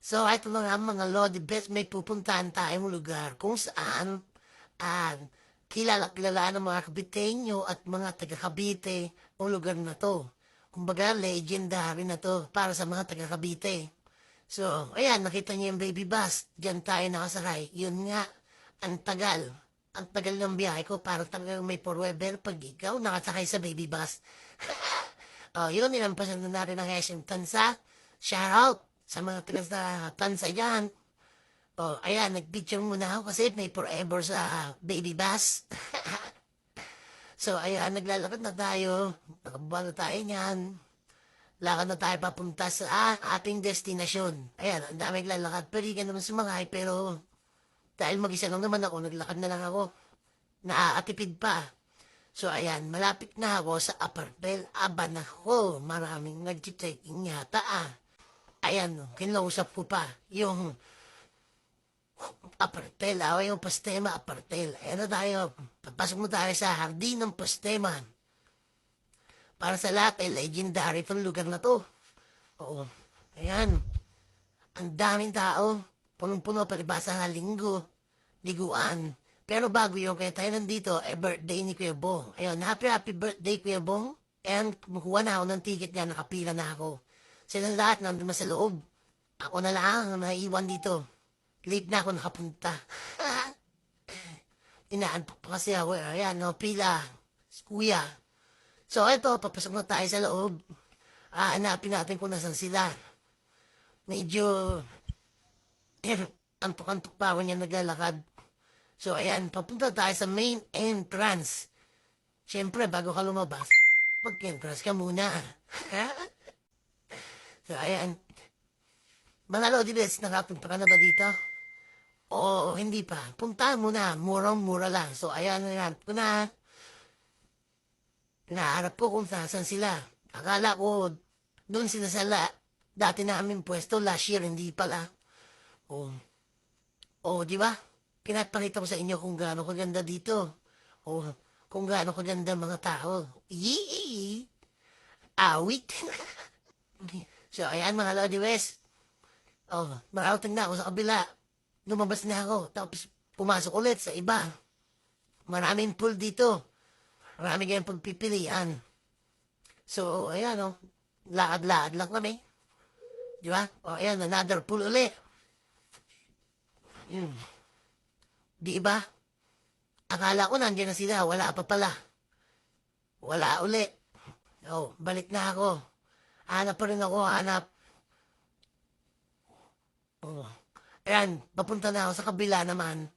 So, ito na nga mga Lodi Best, may pupuntahan tayong lugar kung saan ah, kilala ng mga Kabiteño at mga taga-Cavite ang lugar na to. Kumbaga, legendary na to para sa mga taga-Cavite. So, ayan, nakita niyo yung baby bus. Diyan tayo nakasakay. Yun nga, ang tagal. Ang tagal ng biyahe ko. Parang talagang may forever pag ikaw nakasakay sa baby bus. Oh, yun, nilampasan na natin ang SM Tansa. Shout out sa mga taga sa Tansa dyan. Oh, ayan, nag-picture muna ako kasi may forever sa baby bus. So, ayan, naglalakad na tayo. Nakababa na tayo niyan. Lakad na tayo papunta sa ating destinasyon. Ayan, ang dami naglalakad. Pwede ka naman sumakay, pero dahil mag-isa lang naman ako, naglakad na lang ako. Naaatipid pa. So, ayan, malapit na ako sa Apartel. Aba na ako, maraming nag-checking yata Ayan, kinausap ko pa yung Apartel, yung Pastema Apartel. Ayan na tayo, papasok mo tayo sa hardin ng Pastema. Para sa lahat, legendary itong lugar na to. Oo, ayan, ang daming tao, punong-puno, palibasa na linggo, liguan. Pero bago yun, kaya tayo nandito, birthday ni Kuya Bong. Ayun, happy birthday Kuya Bong. And kumukuha na ako ng ticket niya, nakapila na ako. Silang lahat nandun na sa loob. Ako na lang naiwan dito. Late na ako nakapunta. Inaantok pa kasi ako. Ayan, no, pila. Kuya. So, ito, papasok na tayo sa loob. Hanapin natin kung nasan sila. Medyo, antok-antok pa ako niya naglalakad. So, ayan, papunta tayo sa main entrance. Siyempre, bago ka lumabas, mag-entrance ka muna. So, ayan. Mga Lodibes, nakapunta ka na ba dito? Oo, hindi pa. Puntahan mo na. Murang-mura lang. So, ayan na yan. Ito na. Naharap ko kung saan sila. Akala ko, doon sila sa dati namin pwesto. Last year, hindi pala. Oh, di ba? Pinapakita ko sa inyo kung gaano kaganda dito. O, kung gaano kaganda mga tao. Yee! Awit! So, ayan mga Lodi West. Oh, makarating na ako sa kabila. Lumabas na ako. Tapos, pumasok ulit sa iba. Maraming pool dito. Marami kayong pagpipilian. So, ayan o. Lakad-lakad lang kami. Di ba? O, ayan, another pool ulit. Di ba? Akala ko nandiyan na sila. Wala pa pala. Wala ulit. Oh, balik na ako. Hanap pa rin ako, hanap. Oh. Ayan, papunta na ako sa kabila naman.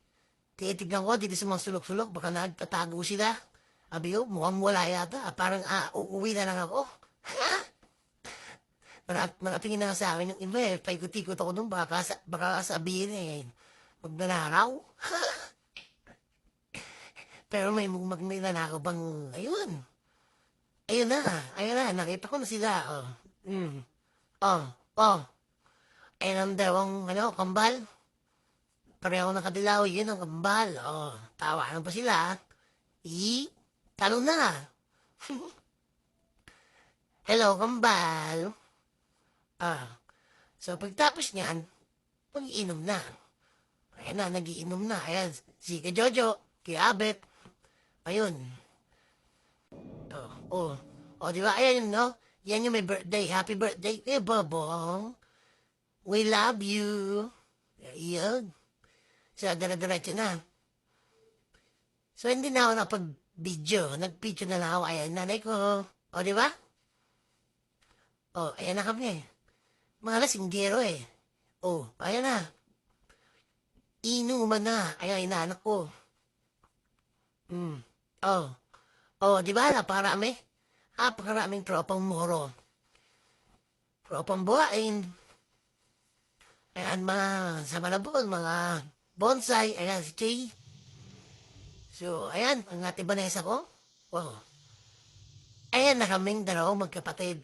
Titignan ko, dito sa mga sulok-sulok, baka nagtatago sila. Sabi ko, mukhang wala yata. Parang, uuwi na lang ako. Maratingin na sa akin yung iba Paikot-ikot ako dun, baka sabihin magnanakaw. Pero may magnanakaw bang, ayun. Ayun na, nakita ko na sila. Oh. Oh, oh. Ayun ang dalawang, kambal. Pareho nakadilaw, yun ang kambal. Oh, tawanan pa sila. Talo na. Hello, kambal. So pagtapos niyan, mag-iinom na. Ayan na, nagiinom na. Ayan, si Jojo, Abet. Ayun. Di ba? Ayan yun, no? Yan yung may birthday. Happy birthday, Bobong. We love you. Ayan. So, dire-diretso na. So, hindi na ako napag-video. Nag-video na lang ako. Ayan, nanay ko. Di ba? Ayan na kami. Mga lasinggero ayan na. Inuman na. Ayan, inaanak ko. Di ba? Napakarami. Napakaraming tropang moro. Tropang buhain. Ayan, mga sa Malabon, mga bonsai. Ayan, si Jay. So, ayan, ang ate Vanessa ko. Ayan na kaming dalawang magkapatid.